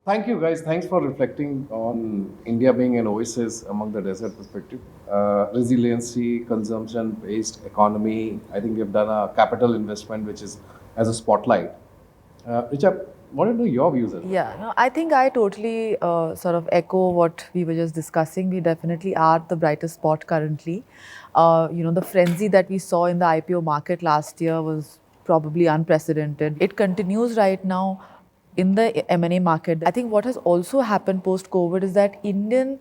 Thank you, guys. Thanks for reflecting on India being an oasis among the desert perspective. Resiliency, consumption-based economy. I think we've done a capital investment, which is as a spotlight. Richard, what are your views on that? Yeah, no, I think I totally sort of echo what we were just discussing. We definitely are the brightest spot currently. The frenzy that we saw in the IPO market last year was probably unprecedented. It continues right now in the M&A market. I think what has also happened post-COVID is that Indian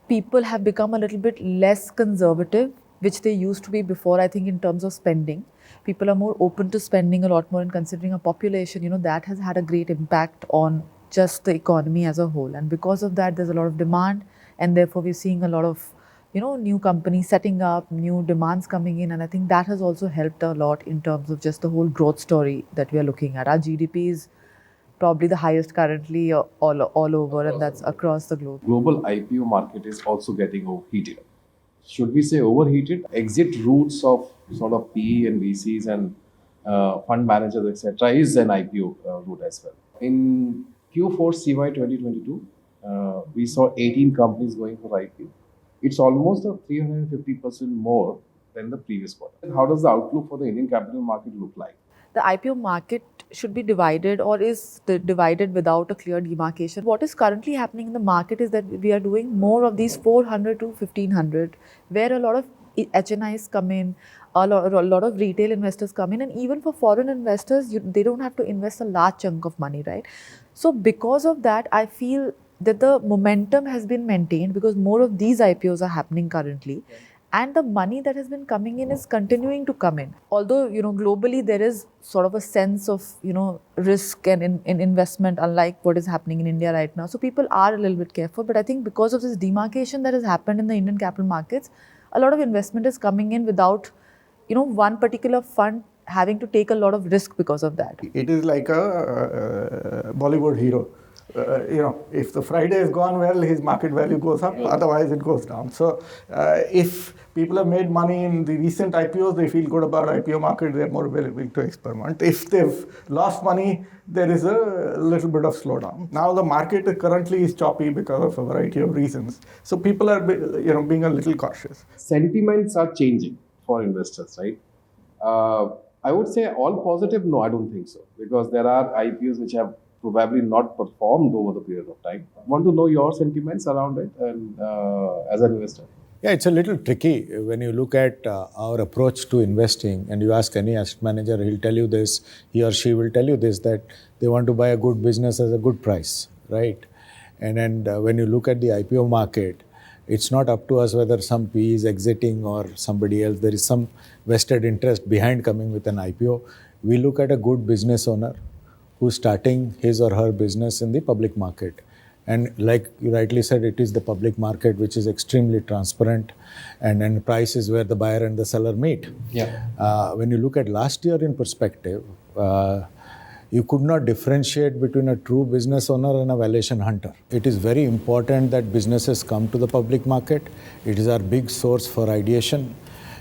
people have become a little bit less conservative, which they used to be before, I think, in terms of spending. People are more open to spending a lot more, and considering a population, that has had a great impact on just the economy as a whole. And because of that, there's a lot of demand, and therefore we're seeing a lot of new companies setting up, new demands coming in, and I think that has also helped a lot in terms of just the whole growth story that we are looking at. Our GDP is probably the highest currently all over, and that's across the globe. Global IPO market is also getting overheated. Should we say overheated? Exit routes of sort of PE and VCs and fund managers, etc., is an IPO route as well. In Q4 CY 2022, we saw 18 companies going for IPO. It's almost a 350% more than the previous quarter. How does the outlook for the Indian capital market look like? The IPO market should be divided, or is divided without a clear demarcation. What is currently happening in the market is that we are doing more of these 400 to 1500, where a lot of HNIs come in, a lot of retail investors come in, and even for foreign investors, they don't have to invest a large chunk of money, right? So because of that, I feel that the momentum has been maintained because more of these IPOs are happening currently. And the money that has been coming in is continuing to come in. Although, globally there is sort of a sense of, risk and in investment, unlike what is happening in India right now. So people are a little bit careful. But I think because of this demarcation that has happened in the Indian capital markets, a lot of investment is coming in without, one particular fund having to take a lot of risk because of that. It is like a Bollywood hero. If the Friday has gone well, his market value goes up, otherwise it goes down. So if people have made money in the recent IPOs, they feel good about IPO market, they're more willing to experiment. If they've lost money, there is a little bit of slowdown. Now the market currently is choppy because of a variety of reasons. So people are being a little cautious. Sentiments are changing for investors, right? I would say all positive, no, I don't think so. Because there are IPOs which have probably not performed over the period of time. I want to know your sentiments around it and as an investor. Yeah, it's a little tricky when you look at our approach to investing and you ask any asset manager, he'll tell you this, he or she will tell you this, that they want to buy a good business at a good price, right? And when you look at the IPO market, it's not up to us whether some PE is exiting or somebody else. There is some vested interest behind coming with an IPO. We look at a good business owner who's starting his or her business in the public market. And like you rightly said, it is the public market which is extremely transparent, and price is where the buyer and the seller meet. Yeah. When you look at last year in perspective, you could not differentiate between a true business owner and a valuation hunter. It is very important that businesses come to the public market. It is our big source for ideation.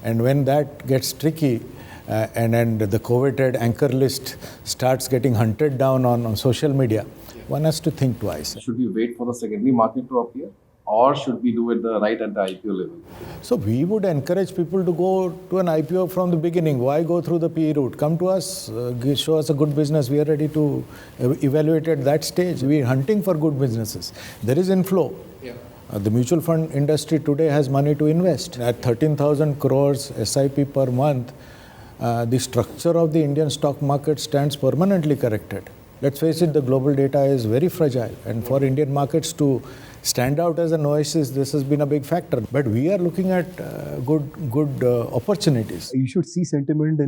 And when that gets tricky, and the coveted anchor list starts getting hunted down on social media, one has to think twice. Should we wait for the secondary market to appear, or should we do it right at the IPO level? So we would encourage people to go to an IPO from the beginning. Why go through the PE route? Come to us, show us a good business. We are ready to evaluate at that stage. We are hunting for good businesses. There is inflow. Yeah. The mutual fund industry today has money to invest. At 13,000 crores SIP per month, the structure of the Indian stock market stands permanently corrected. Let's face it, the global data is very fragile, and for Indian markets to stand out as an oasis, this has been a big factor. But we are looking at good opportunities. You should see sentiment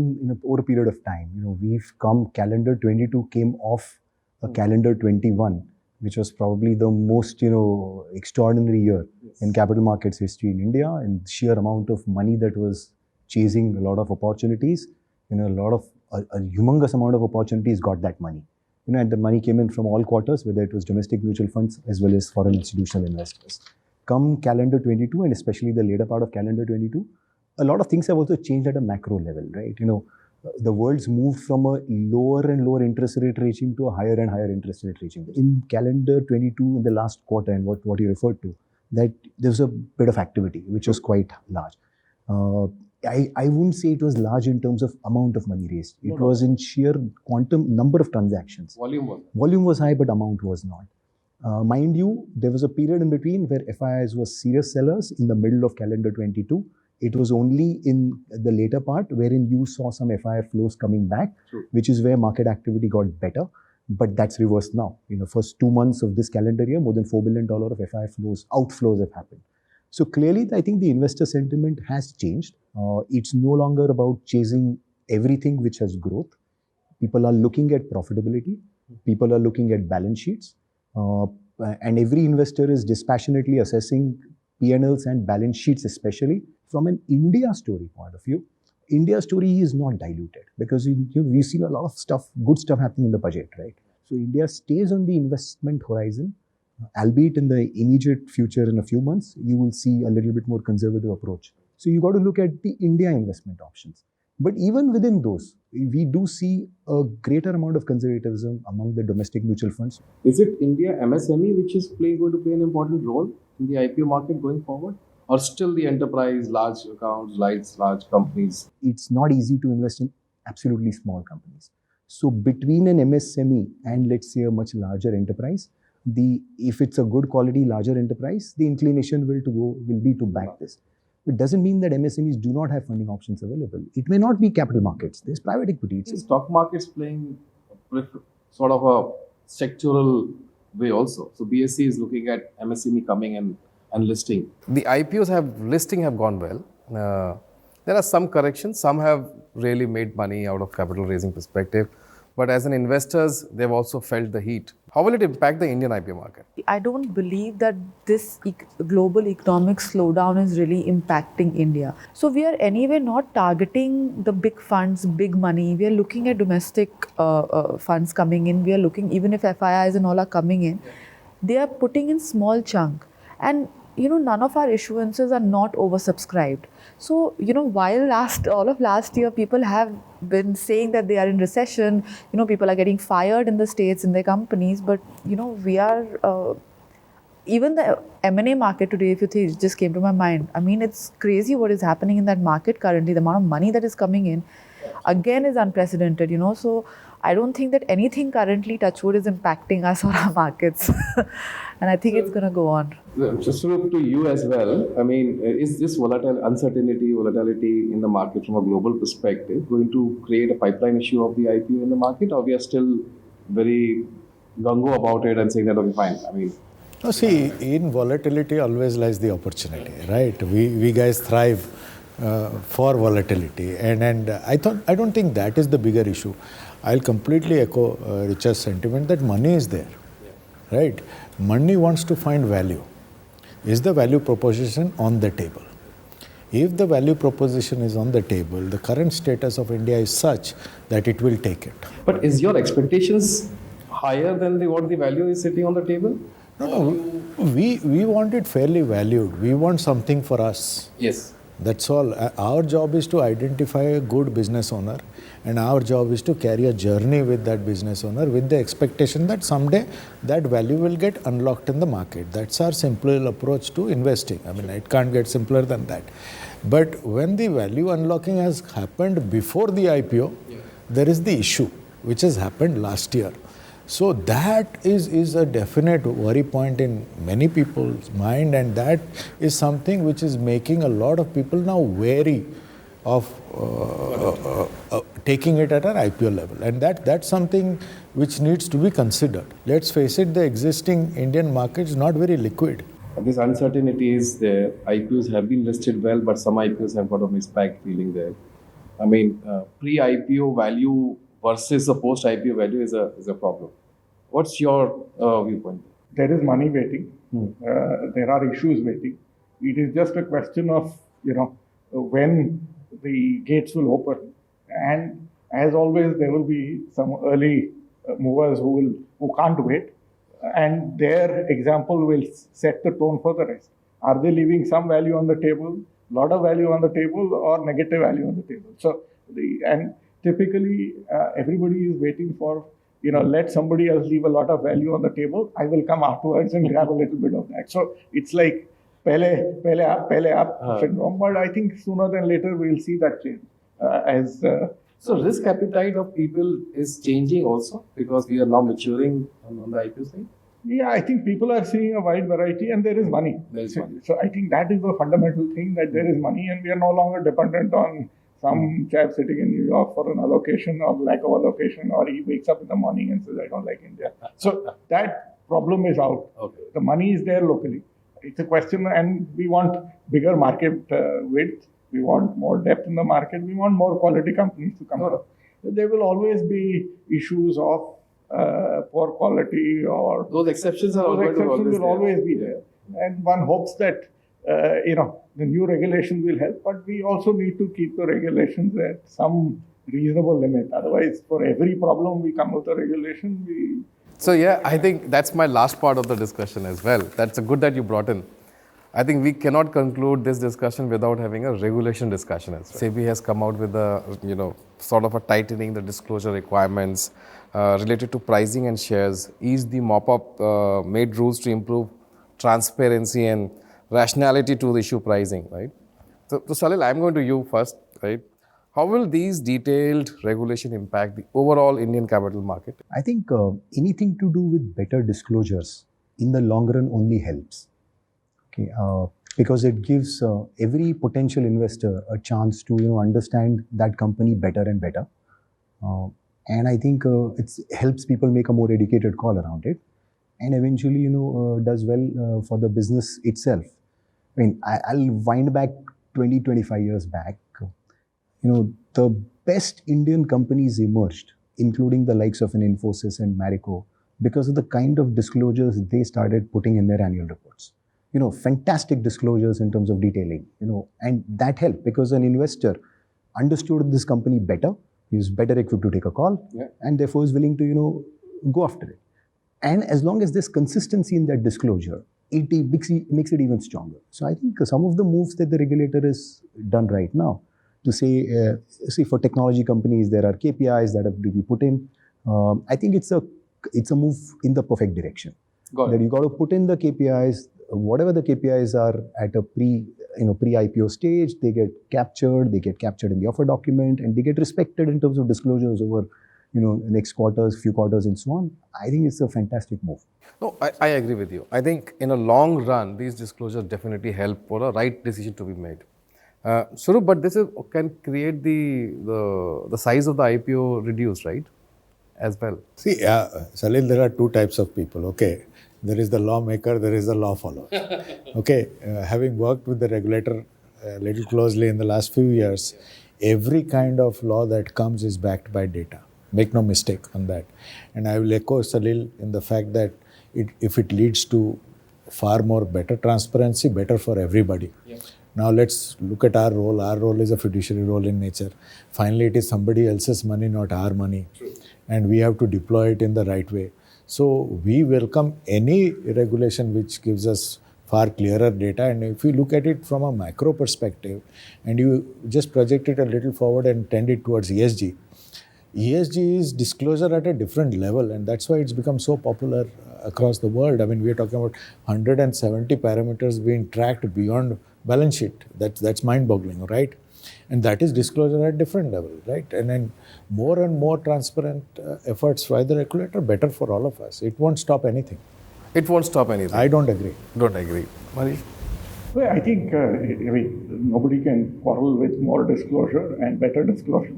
over a period of time. We've come, calendar 22 came off a calendar 21, which was probably the most, extraordinary year in capital markets history in India, and sheer amount of money that was chasing a lot of opportunities. A humongous amount of opportunities got that money. And the money came in from all quarters, whether it was domestic mutual funds as well as foreign institutional investors. Come calendar 22, and especially the later part of calendar 22, a lot of things have also changed at a macro level, right? the world's moved from a lower and lower interest rate regime to a higher and higher interest rate regime. In calendar 22, in the last quarter, and what you referred to, that there's a bit of activity, which was quite large. I wouldn't say it was large in terms of amount of money raised. It was in sheer quantum number of transactions. Volume was high, but amount was not. Mind you, there was a period in between where FIIs were serious sellers in the middle of calendar 22. It was only in the later part wherein you saw some FII flows coming back, which is where market activity got better. But that's reversed now. In the first 2 months of this calendar year, more than $4 billion of FII flows, outflows have happened. So clearly, I think the investor sentiment has changed. It's no longer about chasing everything which has growth. People are looking at profitability. People are looking at balance sheets. And every investor is dispassionately assessing P&Ls and balance sheets, especially from an India story point of view. India story is not diluted because we've seen a lot of stuff, good stuff happening in the budget, right? So India stays on the investment horizon, albeit in the immediate future in a few months, you will see a little bit more conservative approach. So you got to look at the India investment options. But even within those, we do see a greater amount of conservatism among the domestic mutual funds. Is it India MSME which is going to play an important role in the IPO market going forward? Or still the enterprise, large accounts, large companies? It's not easy to invest in absolutely small companies. So between an MSME and let's say a much larger enterprise, if it's a good quality larger enterprise, the inclination will be to back this. It doesn't mean that MSMEs do not have funding options available. It may not be capital markets. There's private equity. It's stock markets playing sort of a sectoral way also. So BSE is looking at MSME coming and listing. The IPOs listing have gone well. There are some corrections. Some have really made money out of capital raising perspective. But as an investors, they've also felt the heat. How will it impact the Indian IPO market? I don't believe that this global economic slowdown is really impacting India. So we are anyway not targeting the big funds, big money. We are looking at domestic funds coming in. We are looking, even if FIIs and all are coming in, they are putting in small chunk. And none of our issuances are not oversubscribed. So, while all of last year, people have been saying that they are in recession, people are getting fired in the States, in their companies, but, we are, even the M&A market today, if you think, it just came to my mind. I mean, it's crazy what is happening in that market currently. The amount of money that is coming in, again, is unprecedented, So I don't think that anything currently, touchwood, is impacting us or our markets. And I think it's going to go on. Just to you as well, I mean, is this volatility in the market from a global perspective going to create a pipeline issue of the IPO in the market, or we are still very gung-ho about it and saying that, okay, fine. I mean, no, see, in volatility always lies the opportunity, right? We guys thrive for volatility, and I don't think that is the bigger issue. I'll completely echo Richard's sentiment that money is there, right? Money wants to find value. Is the value proposition on the table? If the value proposition is on the table, the current status of India is such that it will take it. But is your expectations higher than what the value is sitting on the table? No, we want it fairly valued. We want something for us. Yes. That's all. Our job is to identify a good business owner, and our job is to carry a journey with that business owner with the expectation that someday that value will get unlocked in the market. That's our simple approach to investing. I mean, it can't get simpler than that. But when the value unlocking has happened before the IPO, there is the issue which has happened last year. So that is a definite worry point in many people's mind, and that is something which is making a lot of people now wary of taking it at an IPO level, and that's something which needs to be considered. Let's face it, the existing Indian market is not very liquid. This uncertainty is there. IPOs have been listed well, but some IPOs have got a mispacked feeling there. I mean, pre-IPO value versus the post-IPO value is a problem. What's your viewpoint? There is money waiting. There are issues waiting. It is just a question of, when the gates will open. And as always, there will be some early movers who can't wait. And their example will set the tone for the rest. Are they leaving some value on the table, lot of value on the table, or negative value on the table? So, and typically everybody is waiting for, let somebody else leave a lot of value on the table. I will come afterwards and grab a little bit of that. So it's like pehle aap syndrome. But I think sooner than later we'll see that change So risk appetite of people is changing also because we are now maturing on the IPO side. Yeah, I think people are seeing a wide variety and there is money. There is money. So I think that is the fundamental thing, that there is money and we are no longer dependent on some chap sitting in New York for an allocation or lack of allocation, or he wakes up in the morning and says, I don't like India. So that problem is out. Okay. The money is there locally. It's a question, and we want bigger market width. We want more depth in the market. We want more quality companies to come up. There will always be issues of poor quality, or Those exceptions are those exceptions will always be Yeah. there. And one hopes that the new regulations will help, but we also need to keep the regulations at some reasonable limit. Otherwise, for every problem we come with a regulation, So yeah, I think that's my last part of the discussion as well. That's good that you brought in. I think we cannot conclude this discussion without having a regulation discussion as well. SEBI has come out with a, sort of a tightening the disclosure requirements related to pricing and shares, eased the mop-up, made rules to improve transparency and rationality to the issue pricing, right? So Salil, I'm going to you first, right? How will these detailed regulation impact the overall Indian capital market? I think anything to do with better disclosures in the long run only helps. Okay, because it gives every potential investor a chance to understand that company better and better, and I think it helps people make a more educated call around it, and eventually does well for the business itself. I mean, I'll wind back 20-25 years back. The best Indian companies emerged, including the likes of an Infosys and Marico, because of the kind of disclosures they started putting in their annual reports. Fantastic disclosures in terms of detailing, and that helped because an investor understood this company better, he was better equipped to take a call, and therefore is willing to, go after it. And as long as there's consistency in that disclosure, it makes it even stronger. So I think some of the moves that the regulator has done right now to say for technology companies, there are KPIs that have to be put in. I think it's a move in the perfect direction. That you got to put in the KPIs, whatever the KPIs are at a pre-IPO stage, they get captured in the offer document, and they get respected in terms of disclosures over, next quarters, few quarters, and so on. I think it's a fantastic move. No, I agree with you. I think in a long run, these disclosures definitely help for a right decision to be made. Swaroop, but this can create the size of the IPO reduce, right? As well. See, Salil, there are two types of people, okay? There is the lawmaker, there is the law follower. Okay, having worked with the regulator a little closely in the last few years, every kind of law that comes is backed by data. Make no mistake on that. And I will echo Salil in the fact that if it leads to far more better transparency, better for everybody. Yep. Now let's look at our role. Our role is a fiduciary role in nature. Finally, it is somebody else's money, not our money. True. And we have to deploy it in the right way. So we welcome any regulation which gives us far clearer data. And if you look at it from a macro perspective and you just project it a little forward and tend it towards ESG, ESG is disclosure at a different level, and that's why it's become so popular across the world. I mean, we are talking about 170 parameters being tracked beyond balance sheet. That's mind-boggling, right? And that is disclosure at different level, right? And then more and more transparent efforts by the regulator, better for all of us. It won't stop anything. It won't stop anything. I don't agree. Don't agree. Manish? Well, I think nobody can quarrel with more disclosure and better disclosure.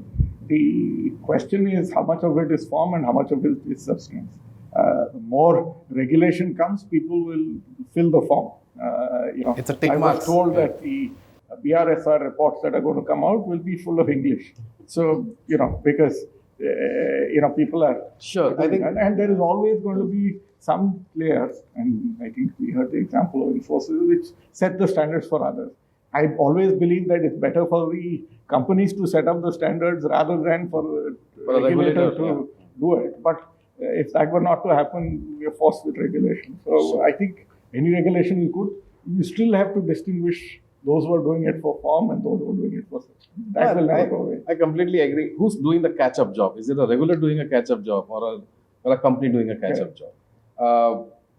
The question is how much of it is form and how much of it is substance. The more regulation comes, people will fill the form. It's a tick I marks. was told that the BRSR reports that are going to come out will be full of English. So, because, people are... Sure, I think... And there is always going to be some players, and I think we heard the example of Infosys, which set the standards for others. I always believe that it's better for the companies to set up the standards rather than for the regulator to do it. But if that were not to happen, we are forced with regulation. So I think any regulation is good. You still have to distinguish those who are doing it for form and those who are doing it for success. That will never go away. I completely agree. Who's doing the catch-up job? Is it a regular doing a catch-up job or a company doing a catch-up job?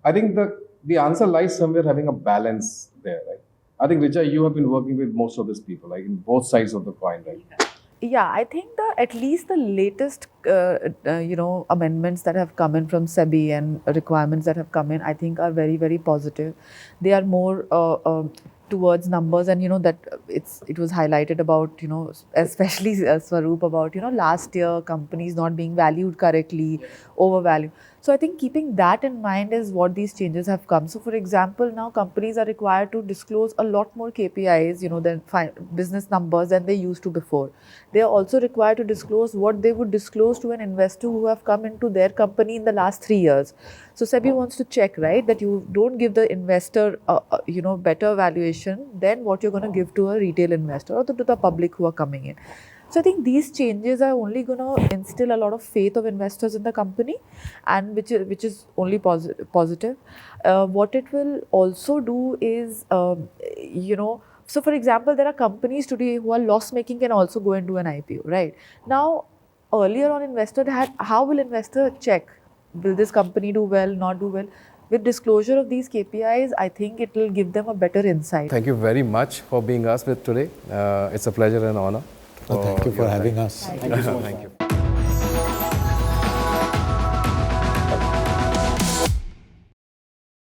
I think the answer lies somewhere having a balance there, right? I think, Richa, you have been working with most of these people, like in both sides of the coin, right? Yeah, I think at least the latest, amendments that have come in from SEBI and requirements that have come in, I think are very, very positive. They are more towards numbers, and that it was highlighted about, especially Swaroop, about last year companies not being valued correctly, overvalued. So I think keeping that in mind is what these changes have come. So for example, now companies are required to disclose a lot more KPIs, than business numbers than they used to before. They are also required to disclose what they would disclose to an investor who have come into their company in the last 3 years. So SEBI wants to check, right, that you don't give the investor, better valuation than what you're going to give to a retail investor or to the public who are coming in. So I think these changes are only going to instill a lot of faith of investors in the company, and which is only positive. What it will also do is, so for example, there are companies today who are loss making can also go and do an IPO, right? Now, earlier on, how will investor check? Will this company do well, not do well? With disclosure of these KPIs, I think it will give them a better insight. Thank you very much for being us with today. It's a pleasure and honor. Thank you for your having time. us. Thank you so much. Thank you.